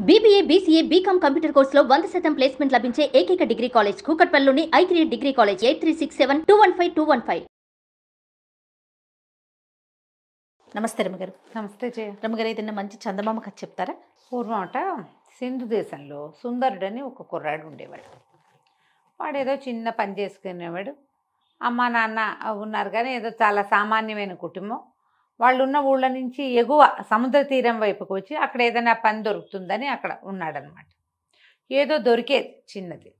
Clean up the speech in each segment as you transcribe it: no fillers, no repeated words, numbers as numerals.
BBA, BCA, BCom computer కోర్సులో 100% placement లభించే ఏకైక డిగ్రీ కాలేజ్ కూకట్పల్లిలోని i3 డిగ్రీ కాలేజ్ 8367215215. నమస్తే రమగారు. నమస్తే జయ. రమగారు, ఏదైనా మంచి చందమామ కథ చెప్తారా? పూర్వం సింధు దేశంలో సుందరుడని ఒక కుర్రాడు ఉండేవాడు. వాడు ఏదో చిన్న పని చేసుకునేవాడు. అమ్మ నాన్న ఉన్నారు కానీ ఏదో చాలా సామాన్యమైన కుటుంబం. వాళ్ళు ఉన్న ఊళ్ళ నుంచి ఎగువ సముద్ర తీరం వైపుకు వచ్చి అక్కడ ఏదైనా పని దొరుకుతుందని అక్కడ ఉన్నాడనమాట. ఏదో దొరికేది చిన్నది.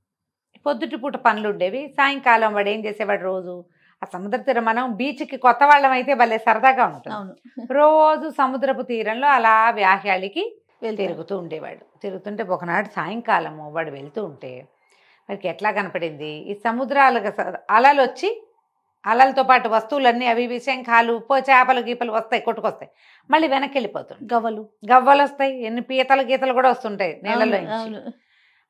పొద్దుటి పూట పనులు ఉండేవి. సాయంకాలం వాడు ఏం చేసేవాడు, రోజు ఆ సముద్ర తీరం, మనం బీచ్కి కొత్త వాళ్ళం అయితే భలే సరదాగా ఉంటుంది. రోజు సముద్రపు తీరంలో అలా వ్యాహ్యాళికి తిరుగుతూ ఉండేవాడు. తిరుగుతుంటే ఒకనాడు సాయంకాలము వాడు వెళ్తూ ఉంటే వాడికి ఎట్లా కనపడింది, ఈ సముద్రాలకు అలలు వచ్చి అలలతో పాటు వస్తువులన్నీ అవి శంఖాలు చేపలు గీపలు వస్తాయి, కొట్టుకొస్తాయి, మళ్ళీ వెనక్కి వెళ్ళిపోతుంది. గవ్వలు వస్తాయి, ఎన్ని పీతలు గీతలు కూడా వస్తుంటాయి నీళ్ళలో.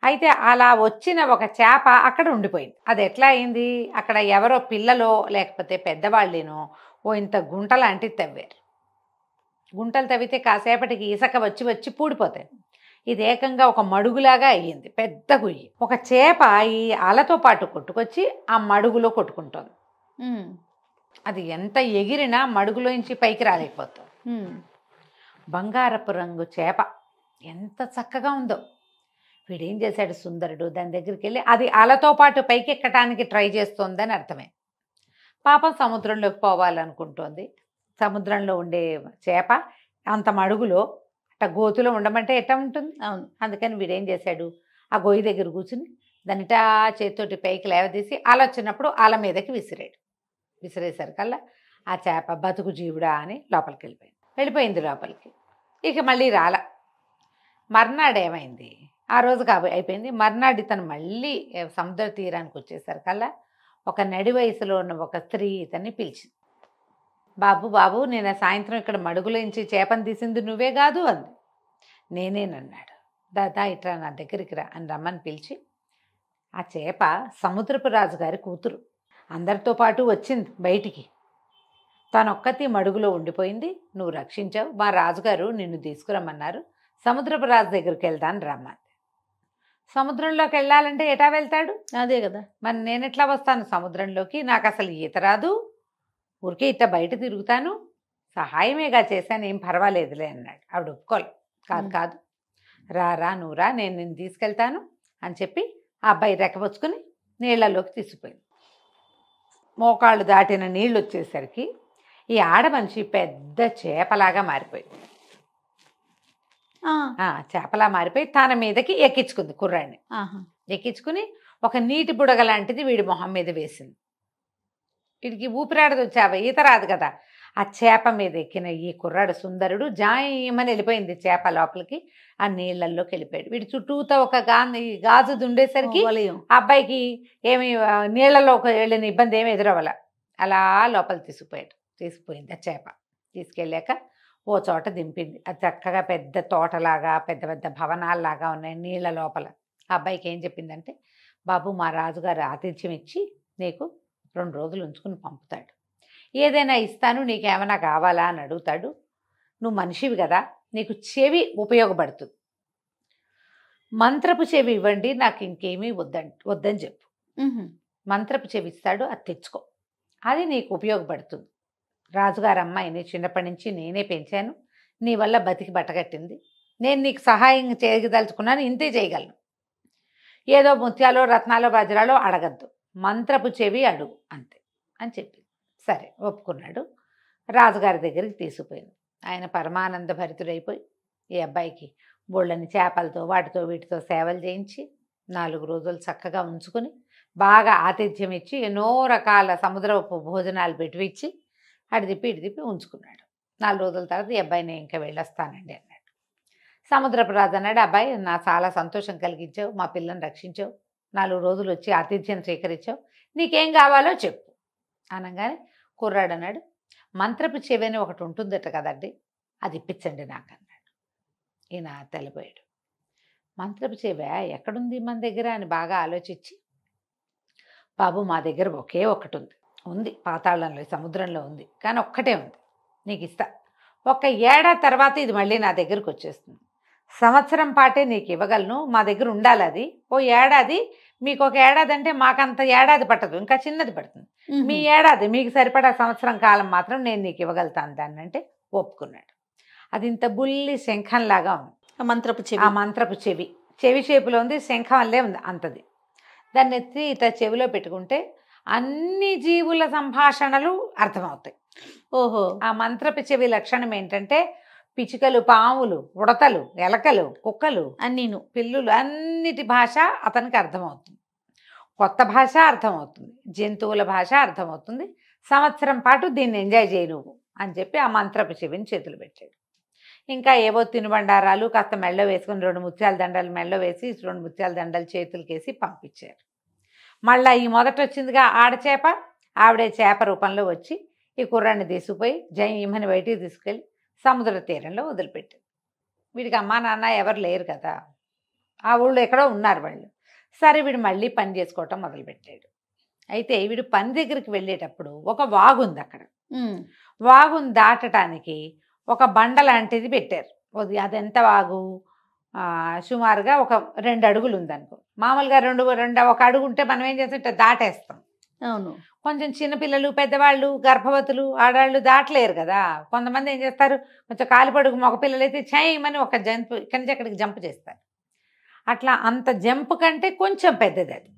అయితే అలా వచ్చిన ఒక చేప అక్కడ ఉండిపోయింది. అది ఎట్లా అయింది, అక్కడ ఎవరో పిల్లలో లేకపోతే పెద్దవాళ్ళేనో ఓ ఇంత గుంట లాంటిది తవ్వారు. గుంటలు తవ్వితే కాసేపటికి ఇసుక వచ్చి వచ్చి పూడిపోతాయి. ఇది ఏకంగా ఒక మడుగులాగా అయ్యింది, పెద్ద గుయ్యి. ఒక చేప ఈ అలతో పాటు కొట్టుకొచ్చి ఆ మడుగులో కొట్టుకుంటుంది. అది ఎంత ఎగిరినా మడుగులోంచి పైకి రాలేకపోతుంది. బంగారపు రంగు చేప ఎంత చక్కగా ఉందో. వీడేం చేశాడు సుందరుడు, దాని దగ్గరికి వెళ్ళి అది అలతో పాటు పైకి ఎక్కడానికి ట్రై చేస్తోందని అర్థమే. పాపం సముద్రంలోకి పోవాలనుకుంటోంది. సముద్రంలో ఉండే చేప అంత మడుగులో అట్ట గోతులో ఉండమంటే ఎట్లా ఉంటుంది. అందుకని వీడేం చేశాడు, ఆ గొయ్యి దగ్గర కూర్చుని దానిటా చేతితోటి పైకి లేవదీసి అల వచ్చినప్పుడు అల మీదకి విసిరాడు. విసిరేసరికల్లా ఆ చేప బతుకు జీవుడా అని లోపలికి వెళ్ళిపోయింది లోపలికి. ఇక మళ్ళీ రాల. మర్నాడు ఏమైంది, ఆ రోజు అయిపోయింది. మర్నాడు ఇతను మళ్ళీ సముద్ర తీరానికి వచ్చేసరికల్లా ఒక నడి వయసులో ఉన్న ఒక స్త్రీ ఇతన్ని పిలిచింది. బాబు బాబు, నేను సాయంత్రం ఇక్కడ మడుగులోంచి చేపను తీసింది నువ్వే కాదు అంది. నేనేనన్నాడు. దాదా ఇట్లా నా దగ్గరికి రా అని రమ్మని పిలిచి, ఆ చేప సముద్రపు రాజుగారి కూతురు, అందరితో పాటు వచ్చింది బయటికి. తనొక్కతి మడుగులో ఉండిపోయింది, నువ్వు రక్షించావు, మా రాజుగారు నిన్ను తీసుకురమ్మన్నారు, సముద్రపు రాజు దగ్గరికి వెళ్తాను రమ్మంది. సముద్రంలోకి వెళ్ళాలంటే ఎటా వెళ్తాడు, అదే కదా, మరి నేను ఎట్లా వస్తాను సముద్రంలోకి, నాకు అసలు ఈత రాదు, ఊరికే ఇట్లా బయట తిరుగుతాను, సహాయమేగా చేశాను, ఏం పర్వాలేదులే అన్నాడు. ఆవిడ ఒప్పుకోలే. కాదు కాదు, రా నువ్వు రా, నేను నిన్ను తీసుకెళ్తాను అని చెప్పి ఆ అబ్బాయి రెక్కపుచ్చుకుని నీళ్లలోకి తీసుకుపోయింది. మోకాళ్ళు దాటిన నీళ్ళు వచ్చేసరికి ఈ ఆడమనిషి పెద్ద చేపలాగా మారిపోయింది. చేపలా మారిపోయి తన మీదకి ఎక్కించుకుంది కుర్రాడిని. ఎక్కించుకుని ఒక నీటి బుడగ లాంటిది వీడి మొహం మీద వేసింది. వీడికి ఊపిరాడదు, వచ్చావా ఈత రాదు కదా. ఆ చేప మీద ఎక్కిన ఈ కుర్రాడు సుందరుడు జాయమని వెళ్ళిపోయింది చేప లోపలికి, ఆ నీళ్లలోకి వెళ్ళిపోయాడు. వీడి చుట్టూతో ఒక గాజు ఉండేసరికి ఆ అబ్బాయికి ఏమి నీళ్లలోకి వెళ్ళిన ఇబ్బంది ఏమి ఎదురవ్వాల. అలా లోపల తీసుకుపోయింది ఆ చేప. తీసుకెళ్ళాక ఓ చోట దింపింది. అది చక్కగా పెద్ద తోటలాగా పెద్ద పెద్ద భవనాల్లాగా ఉన్నాయి నీళ్ల లోపల. ఆ అబ్బాయికి ఏం చెప్పిందంటే, బాబు మా రాజుగారు ఆతిథ్యం ఇచ్చి నీకు 2 రోజులు ఉంచుకుని పంపుతాడు, ఏదైనా ఇస్తాను, నీకేమైనా కావాలా అని అడుగుతాడు, నువ్వు మనిషివి కదా, నీకు చెవి ఉపయోగపడుతుంది, మంత్రపు చెవి ఇవ్వండి, నాకు ఇంకేమీ వద్దని చెప్పు. మంత్రపు చెవి ఇస్తాడు, అది తెచ్చుకో, అది నీకు ఉపయోగపడుతుంది. రాజుగారు అమ్మాయిని చిన్నప్పటి నుంచి నేనే పెంచాను, నీ వల్ల బతికి బట్టగట్టింది, నేను నీకు సహాయం చేయదలుచుకున్నాను, ఇంతే చేయగలను, ఏదో ముత్యాలో రత్నాలో వజ్రాలో అడగద్దు, మంత్రపు చెవి అడుగు అంతే అని చెప్పింది. సరే ఒప్పుకున్నాడు. రాజుగారి దగ్గరికి తీసుకుపోయింది. ఆయన పరమానంద భరితుడైపోయి ఈ అబ్బాయికి బోళ్ళని చేపలతో వాటితో వీటితో సేవలు చేయించి 4 రోజులు చక్కగా ఉంచుకొని బాగా ఆతిథ్యం ఇచ్చి ఎన్నో రకాల సముద్రపు భోజనాలు పెట్టివిచ్చి అటు తిప్పి ఇటు తిప్పి ఉంచుకున్నాడు. 4 రోజుల తర్వాత ఈ అబ్బాయిని ఇంకా వెళ్ళొస్తానండి అన్నాడు. సముద్రపు రాజు అన్నాడు, అబ్బాయి నా చాలా సంతోషం కలిగించావు, మా పిల్లని రక్షించావు, 4 రోజులు వచ్చి ఆతిథ్యం స్వీకరించావు, నీకేం కావాలో చెప్పు అనగానే కుర్రాడు అన్నాడు, మంత్రపు చెవి అని ఒకటి ఉంటుందట కదండి, అది ఇప్పించండి నాకు అన్నాడు. ఈయన తెల్లబోయాడు. మంత్రపు చెవి ఎక్కడుంది మన దగ్గర అని బాగా ఆలోచించి, బాబు మా దగ్గర ఒకే ఒకటి ఉంది, పాతాళంలో సముద్రంలో ఉంది, కానీ ఒక్కటే ఉంది, నీకు ఇస్తా, 1 ఏడాది తర్వాత ఇది మళ్ళీ నా దగ్గరకు వచ్చేస్తుంది, సంవత్సరం పాటే నీకు ఇవ్వగలను, మా దగ్గర ఉండాలి అది. ఓ ఏడాది, మీకు ఒక ఏడాది అంటే మాకంత ఏడాది పట్టదు, ఇంకా చిన్నది పడుతుంది. మీ ఏడాది మీకు సరిపడా సంవత్సరం కాలం మాత్రం నేను నీకు ఇవ్వగలుగుతాను దాన్ని అంటే ఒప్పుకున్నాడు. అది ఇంత బుల్లి శంఖంలాగా ఉంది. ఆ మంత్రపు ఆ చెవి. మంత్రపు చెవి షేపులో ఉంది, శంఖం వల్లే ఉంది అంతది. దాన్ని ఎత్తి ఇట్లా చెవిలో పెట్టుకుంటే అన్ని జీవుల సంభాషణలు అర్థమవుతాయి. ఓహో. ఆ మంత్రపు చెవి లక్షణం ఏంటంటే పిచ్చుకలు, పాములు, ఉడతలు, ఎలకలు, కుక్కలు, అన్నీను. పిల్లులు అన్నిటి భాష అతనికి అర్థమవుతుంది. కొత్త భాష అర్థమవుతుంది, జంతువుల భాష అర్థమవుతుంది. సంవత్సరం పాటు దీన్ని ఎంజాయ్ చేయి నువ్వు అని చెప్పి ఆ మంత్రపు చెవిని చేతులు పెట్టాడు. ఇంకా ఏవో తినుబండారాలు కాస్త మెళ్ళో వేసుకుని 2 ముత్యాల దండలు మెళ్ళో వేసి 2 ముత్యాల దండలు చేతులకేసి పంపించారు. మళ్ళీ ఈ మొదట వచ్చిందిగా ఆడచేప, ఆవిడే చేప రూపంలో వచ్చి ఈ కుర్రాన్ని తీసుకుపోయి జయమని బయటికి తీసుకెళ్ళి సముద్ర తీరంలో వదిలిపెట్టారు. వీడికి అమ్మా నాన్న ఎవరు లేరు కదా, ఆ ఊళ్ళో ఎక్కడో ఉన్నారు వాళ్ళు. సరే వీడు మళ్ళీ పని చేసుకోవటం మొదలుపెట్టాడు. అయితే వీడు పని దగ్గరికి వెళ్ళేటప్పుడు ఒక వాగుంది అక్కడ. వాగుని దాటడానికి ఒక బండ లాంటిది పెట్టారు. అదెంత వాగు, సుమారుగా ఒక 2 అడుగులు ఉందనుకో. మామూలుగా 1 అడుగు ఉంటే మనం ఏం చేస్తాం, ఇట్లా దాటేస్తాం. అవును. కొంచెం చిన్నపిల్లలు, పెద్దవాళ్ళు, గర్భవతులు, ఆడవాళ్ళు దాటలేరు కదా. కొంతమంది ఏం చేస్తారు, కొంచెం కాలిపడుగు మగపిల్లలు అయితే చేయమని ఒక జంప్ ఇక్కడి నుంచి అక్కడికి జంప్ చేస్తారు. అట్లా అంత జంప్ కంటే కొంచెం పెద్దది అది.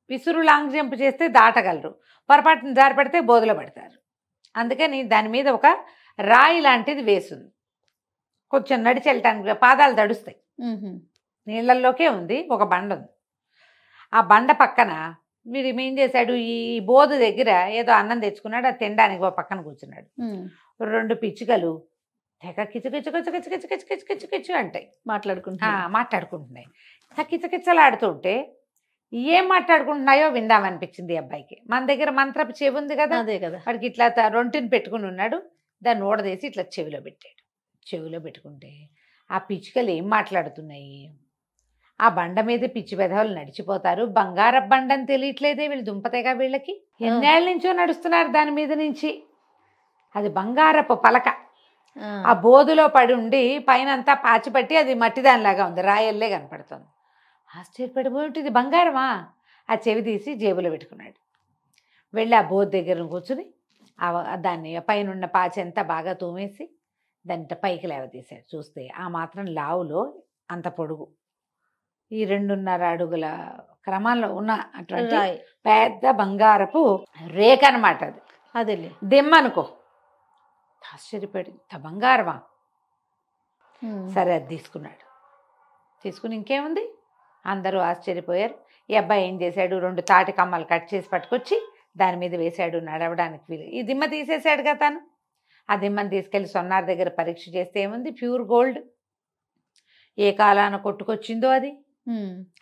విసురు లాంగ్ జంప్ చేస్తే దాటగలరు, పొరపాటున జారిపడితే బోధలో పడతారు. అందుకని దాని మీద ఒక రాయి లాంటిది వేసింది. కొంచెం నడిచి వెళ్ళటానికి పాదాలు తడుస్తాయి. నీళ్ళల్లోకే ఉంది, ఒక బండ ఉంది. ఆ బండ పక్కన వీడు ఏం చేశాడు, ఈ బోధ దగ్గర ఏదో అన్నం తెచ్చుకున్నాడు, అది తినడానికి ఒక పక్కన కూర్చున్నాడు. 2 పిచ్చుకలు తెగ కిచకిచకిచకిచకిచకిచకిచకిచు అంటాయి, మాట్లాడుకుంటున్నాయి. కిచకిచలాడుతుంటే ఏం మాట్లాడుకుంటున్నాయో విందామనిపించింది ఈ అబ్బాయికి. మన దగ్గర మంత్రపు చెవి ఉంది కదా, అదే కదా. వాడికి ఇట్లా రొంటిని పెట్టుకుని ఉన్నాడు. దాన్ని ఊడదీసి ఇట్లా చెవిలో పెట్టాడు. చెవిలో పెట్టుకుంటే ఆ పిచ్చుకలు ఏం మాట్లాడుతున్నాయి, ఆ బండ మీద పిచ్చి పెదవులు నడిచిపోతారు, బంగారపు బండ అని తెలియట్లేదే వీళ్ళు దుంపతేగా వీళ్ళకి. ఎన్నేళ్ళ నుంచో నడుస్తున్నారు దాని మీద నుంచి. అది బంగారపు పలక. ఆ బోధులో పడి ఉండి పైన అంతా పాచిపట్టి అది మట్టి దానిలాగా ఉంది, రాయల్లే కనపడుతుంది. ఆశ్చర్యపడిపోయి ఇది బంగారమా. ఆ చెవి తీసి జేబులో పెట్టుకున్నాడు. వెళ్ళి ఆ బోధ దగ్గర కూర్చుని దాన్ని పైన ఉన్న పాచి అంతా బాగా తోమేసి దాన్ని పైకి లేవతీశాడు. చూస్తే ఆ మాత్రం లావులో అంత పొడుగు, ఈ 2.5 అడుగుల క్రమంలో ఉన్న అటువంటి పెద్ద బంగారపు రేఖ అనమాట అది. అదేలే దిమ్మనుకో. ఆశ్చర్యపడి ఇంత బంగారమా. సరే అది తీసుకున్నాడు. తీసుకుని ఇంకేముంది, అందరూ ఆశ్చర్యపోయారు. ఈ అబ్బాయి ఏం చేశాడు, 2 తాటి కమ్మలు కట్ చేసి పట్టుకొచ్చి దాని మీద వేశాడు. నడవడానికి వీలు. ఈ దిమ్మ తీసేశాడు కదా తను. ఆ దిమ్మని తీసుకెళ్ళి సొన్నార్ దగ్గర పరీక్ష చేస్తే ఏముంది, ప్యూర్ గోల్డ్. ఏ కాలాన కొట్టుకొచ్చిందో అది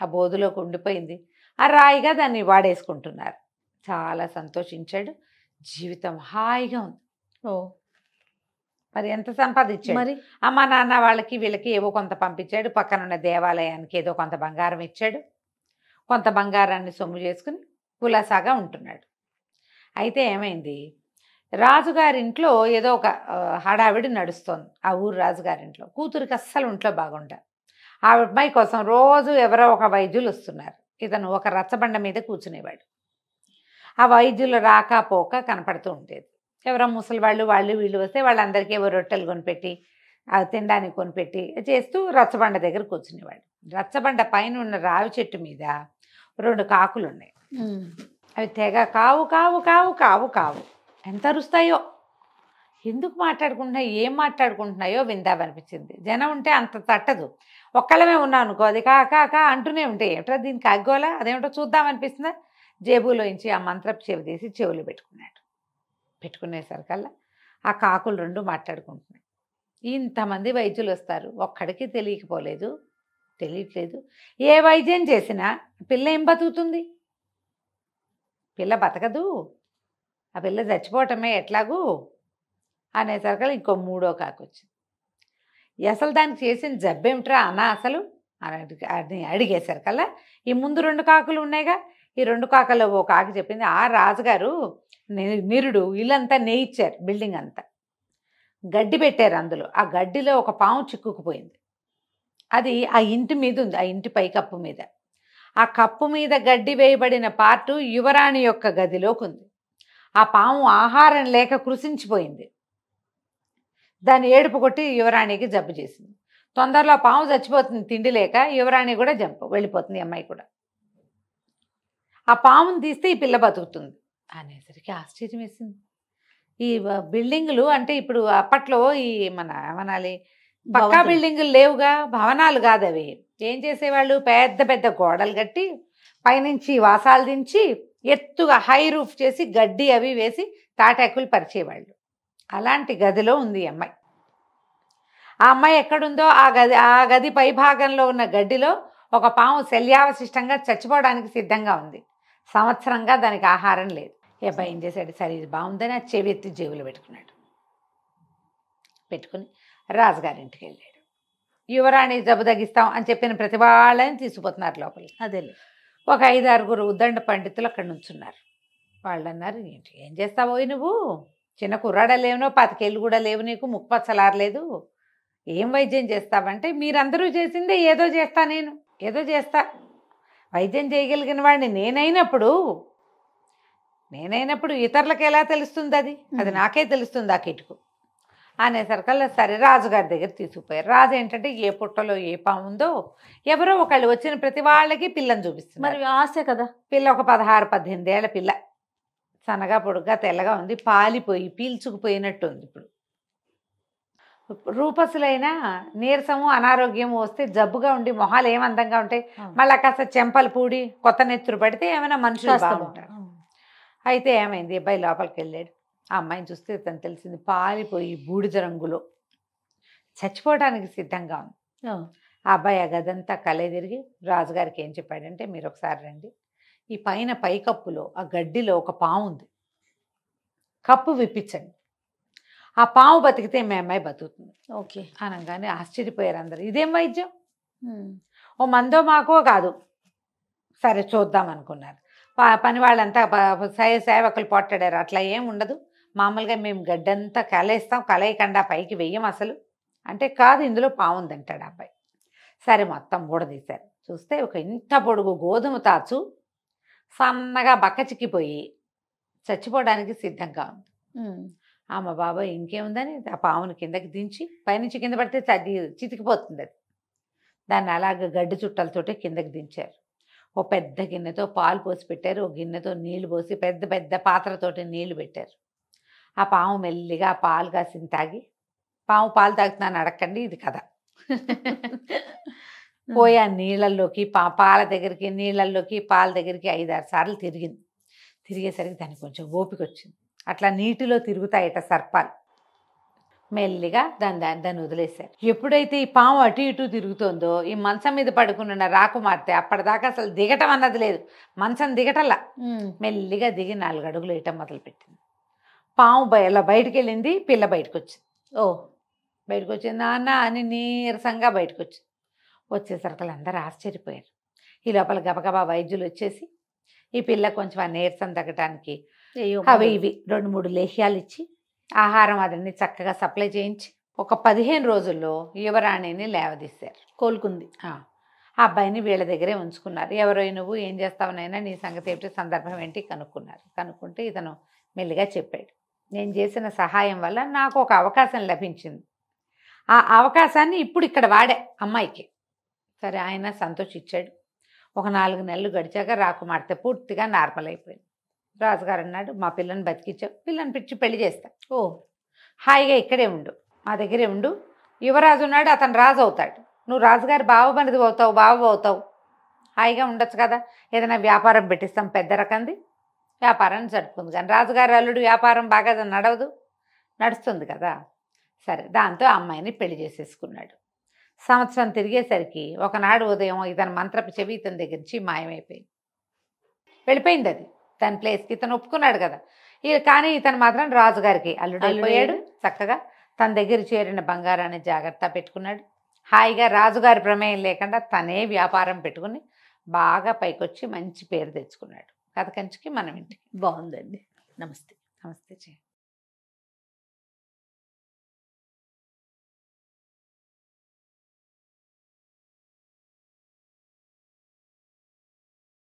ఆ బోధులోకి ఉండిపోయింది. ఆ రాయిగా దాన్ని వాడేసుకుంటున్నారు. చాలా సంతోషించాడు. జీవితం హాయిగా ఉంది. మరి ఎంత సంపాదించాడు. మరి అమ్మ నాన్న వాళ్ళకి వీళ్ళకి ఏవో కొంత పంపించాడు. పక్కనున్న దేవాలయానికి ఏదో కొంత బంగారం ఇచ్చాడు. కొంత బంగారాన్ని సొమ్ము చేసుకుని కులాసాగా ఉంటున్నాడు. అయితే ఏమైంది, రాజుగారింట్లో ఏదో ఒక హడావిడి నడుస్తోంది. ఆ ఊరు రాజుగారింట్లో కూతురికి అస్సలు ఒంట్లో బాగుండా. ఆ అబ్బాయి కోసం రోజు ఎవరో ఒక వైద్యులు వస్తున్నారు. ఇతను ఒక రచ్చబండ మీద కూర్చునేవాడు. ఆ వైద్యులు రాకపోక కనపడుతూ ఉండేది. ఎవరో ముసలి వాళ్ళు వీళ్ళు వస్తే వాళ్ళందరికీ ఏవో రొట్టెలు కొనిపెట్టి తినడానికి కొనిపెట్టి చేస్తూ రచ్చబండ దగ్గర కూర్చునేవాడు. రచ్చబండ పైన ఉన్న రావి చెట్టు మీద 2 కాకులు ఉన్నాయి. అవి తెగ కావు కావు కావు కావు కావు ఎంత అరుస్తాయో. ఎందుకు మాట్లాడుకుంటున్నాయో ఏం మాట్లాడుకుంటున్నాయో విందామనిపించింది. జనం ఉంటే అంత తట్టదు. ఒక్కళ్ళమే ఉన్నాం అనుకో, అది కా అంటూనే ఉంటాయి. ఏమిటో దీనికి అగ్గోలా, అదేమిటో చూద్దామనిపిస్తుందా. జేబులోంచి ఆ మంత్రపు చెవి తీసి చెవులు పెట్టుకున్నాడు. పెట్టుకునేసరికల్లా ఆ కాకులు 2 మాట్లాడుకుంటున్నాయి. ఇంతమంది వైద్యులు వస్తారు, ఒక్కడికి తెలియట్లేదు. ఏ వైద్యం చేసినా పిల్ల ఏం బతుకుతుంది, పిల్ల బతకదు, ఆ పిల్ల చచ్చిపోవటమే ఎట్లాగూ అనేసరికల్లా ఇంకో 3వ కాకు వచ్చింది. అసలు దానికి చేసిన జబ్బేమిట్రా అన్న అసలు అని అడిగేసరికల్లా ఈ ముందు 2 కాకులు ఉన్నాయిగా, ఈ 2 కాకల్లో ఓ కాకి చెప్పింది, ఆ రాజుగారు నిరుడు ఇల్లంతా నేయిచ్చారు, బిల్డింగ్ అంతా గడ్డి పెట్టారు అందులో. ఆ గడ్డిలో ఒక పాము చిక్కుకుపోయింది. అది ఆ ఇంటి మీద ఉంది, ఆ ఇంటి పైకప్పు మీద. ఆ కప్పు మీద గడ్డి వేయబడిన పార్టు యువరాణి యొక్క గదిలోకి ఉంది. ఆ పాము ఆహారం లేక కృషించిపోయింది. దాన్ని ఏడుపు కొట్టి యువరాణికి జబ్బు చేసింది. తొందరలో ఆ పాము చచ్చిపోతుంది తిండి లేక, యువరాణి కూడా వెళ్ళిపోతుంది, అమ్మాయి కూడా. ఆ పాముని తీస్తే ఈ పిల్ల బతుకుతుంది అనేసరికి ఆశ్చర్యం వేసింది. ఈ బిల్డింగులు అంటే ఇప్పుడు అప్పట్లో ఈ మన ఏమనాలి, పక్కా బిల్డింగులు లేవుగా, భవనాలు కాదు అవి. ఏం చేసేవాళ్ళు, పెద్ద పెద్ద గోడలు కట్టి పైనుంచి వాసాలు దించి ఎత్తుగా హై రూఫ్ చేసి గడ్డి అవి వేసి తాటాకులు పరిచేవాళ్ళు. అలాంటి గదిలో ఉంది ఈ అమ్మాయి. ఆ అమ్మాయి ఎక్కడుందో ఆ గది పై భాగంలో ఉన్న గడ్డిలో ఒక పాము శల్యావశిష్టంగా చచ్చిపోవడానికి సిద్ధంగా ఉంది. సంవత్సరంగా దానికి ఆహారం లేదు. ఏ అబ్బాయి ఏం చేశాడు, సరే ఇది బాగుందని ఆ చెవి ఎత్తి జేబులో పెట్టుకున్నాడు. పెట్టుకుని రాజుగారింటికి వెళ్ళాడు. యువరాణి జబ్బు తగ్గిస్తాం అని చెప్పిన ప్రతి వాళ్ళని తీసుకుపోతున్నారు లోపలికి. అదే ఒక 5-6 ఉద్దండ పండితులు అక్కడ నుంచున్నారు. వాళ్ళు అన్నారు, ఏంటి ఏం చేస్తావోయ్ నువ్వు, చిన్న కుర్రాడ లేవునో 25 ఏళ్ళు కూడా లేవు, నీకు ముక్కుపచ్చలారలేదు, ఏం వైద్యం చేస్తావంటే, మీరందరూ చేసిందే ఏదో చేస్తా, నేను ఏదో చేస్తా, వైద్యం చేయగలిగిన వాడిని నేనైనప్పుడు ఇతరులకు ఎలా తెలుస్తుంది, అది నాకే తెలుస్తుంది ఆ కిటుకు అనేసరికల్లా సరే రాజుగారి దగ్గర తీసుకుపోయారు. రాజు ఏంటంటే ఏ పుట్టలో ఏ పాము ఉందో ఎవరో ఒకళ్ళు వచ్చిన ప్రతి వాళ్ళకి పిల్లని చూపిస్తుంది. మరి ఆశ కదా. పిల్ల ఒక 16-18 ఏళ్ల పిల్ల, సన్నగా పొడుగ్గా తెల్లగా ఉంది, పాలిపోయి పీల్చుకుపోయినట్టు ఉంది. ఇప్పుడు రూపసులైన నీరసము అనారోగ్యము వస్తే జబ్బుగా ఉండి మొహాలు ఏమందంగా ఉంటాయి, మళ్ళీ కాస్త చెంపలు పూడి కొత్త నెత్తురు పడితే ఏమైనా మనుషులు బాగుంటారు. అయితే ఏమైంది, అబ్బాయి లోపలికి వెళ్ళాడు. ఆ అమ్మాయిని చూస్తే తను తెలిసింది పాలిపోయి బూడిద రంగులో చచ్చిపోవడానికి సిద్ధంగా ఉంది. ఆ అబ్బాయి ఆ గదంతా కలే తిరిగి రాజుగారికి ఏం చెప్పాడంటే, మీరు ఒకసారి రండి, ఈ పైన పైకప్పులో ఆ గడ్డిలో ఒక పాము ఉంది, కప్పు విప్పించండి, ఆ పాము బతికితే మీ అమ్మాయి బతుకుతుంది. ఓకే అనగానే ఆశ్చర్యపోయారు అందరు. ఇదేం వైద్యం, ఓ మందో మాకో కాదు, సరే చూద్దాం అనుకున్నారు. పని వాళ్ళంతా సేవకులు పోట్లాడారు. అట్లా ఏం ఉండదు, మామూలుగా మేము గడ్డంతా కలేస్తాం, కలయకుండా పైకి వెయ్యం అసలు అంటే, కాదు ఇందులో పాము ఉందంటాడు ఆ అబ్బాయి. సరే మొత్తం బూడదీశారు. చూస్తే ఒక ఇంత పొడుగు గోధుమ తాచు సన్నగా బక్క చిక్కిపోయి చచ్చిపోవడానికి సిద్ధంగా ఉంది. అమ్మ బాబాయ్ ఇంకేముందని ఆ పాముని కిందకి దించి, పైనుంచి కింద పడితే చితికిపోతుంది అది, దాన్ని అలాగ గడ్డి చుట్టలతోటి కిందకి దించారు. ఓ పెద్ద గిన్నెతో పాలు పోసి పెట్టారు, ఓ గిన్నెతో నీళ్లు పోసి పెద్ద పెద్ద పాత్రతోటి నీళ్లు పెట్టారు. ఆ పాము మెల్లిగా పాలు కాసింది తాగి, పాము పాలు తాగుతున్నాను అడగండి, ఇది కథ. పోయి ఆ నీళ్ళల్లోకి పాల దగ్గరికి, నీళ్ళల్లోకి పాల దగ్గరికి 5-6 సార్లు తిరిగింది. తిరిగేసరికి దానికి కొంచెం ఓపిక వచ్చింది. అట్లా నీటిలో తిరుగుతాయట సర్పాలు. మెల్లిగా దాన్ని వదిలేశారు. ఎప్పుడైతే ఈ పాము అటు ఇటు తిరుగుతుందో, ఈ మంచం మీద పడుకున్న రాకుమార్తె అప్పటిదాకా అసలు దిగటం అన్నది లేదు, మంచం దిగటల్లా మెల్లిగా దిగి 4 అడుగులు వేయటం మొదలుపెట్టింది. పాము ఇలా బయటికి వెళ్ళింది, పిల్ల బయటకు వచ్చింది. బయటకు వచ్చింది, నాన్న అని నీరసంగా బయటకు వచ్చింది. వచ్చేసరికి అందరూ ఆశ్చర్యపోయారు. ఈ లోపల గబగబా వైద్యులు వచ్చేసి ఈ పిల్ల కొంచెం ఆ నీరసం తగ్గటానికి అవి ఇవి 2-3 లేహ్యాలు ఇచ్చి ఆహారం అదన్నీ చక్కగా సప్లై చేయించి ఒక 15 రోజుల్లో యువరాణిని లేవదీశారు. కోలుకుంది. ఆ అబ్బాయిని వీళ్ళ దగ్గరే ఉంచుకున్నారు. ఎవరో నువ్వు ఏం చేస్తావునైనా, నీ సంగతి ఏమిటి, సందర్భం ఏంటి కనుక్కున్నారు. కనుక్కుంటే ఇతను మెల్లిగా చెప్పాడు, నేను చేసిన సహాయం వల్ల నాకు ఒక అవకాశం లభించింది, ఆ అవకాశాన్ని ఇప్పుడు ఇక్కడ వాడే అమ్మాయికి. సరే ఆయన సంతోషించాడు. ఒక 4 నెలలు గడిచాక రాకుమార్తె పూర్తిగా నార్మల్ అయిపోయింది. రాజుగారు అన్నాడు, మా పిల్లని బతికించావు, పిల్లని పిచ్చి పెళ్లి చేస్తా, హాయిగా ఇక్కడే ఉండు, మా దగ్గరే ఉండు, యువరాజు ఉన్నాడు, అతను రాజు అవుతాడు, నువ్వు రాజుగారి బావమరిది అవుతావు, హాయిగా ఉండొచ్చు కదా, ఏదైనా వ్యాపారం పెట్టిస్తాం పెద్ద రకంది, వ్యాపారాన్ని జరుపుకుంది. కానీ రాజుగారి అల్లుడు వ్యాపారం బాగా నడుస్తుంది కదా. సరే దాంతో అమ్మాయిని పెళ్లి చేసేసుకున్నాడు. సంవత్సరం తిరిగేసరికి ఒకనాడు ఉదయం ఇతని మంత్రపు చెవి ఇతని దగ్గర నుంచి మాయమైపోయింది, వెళ్ళిపోయింది. అది తన ప్లేస్కి ఇతను ఒప్పుకున్నాడు కదా. కానీ ఇతను మాత్రం రాజుగారికి అల్లుడైపోయాడు. చక్కగా తన దగ్గర చేరిన బంగారాన్ని జాగ్రత్త పెట్టుకున్నాడు. హాయిగా రాజుగారి ప్రమేయం లేకుండా తనే వ్యాపారం పెట్టుకుని బాగా పైకొచ్చి మంచి పేరు తెచ్చుకున్నాడు. కథ కంచికి మనం ఇంటికి. బాగుందండి. నమస్తే. నమస్తే.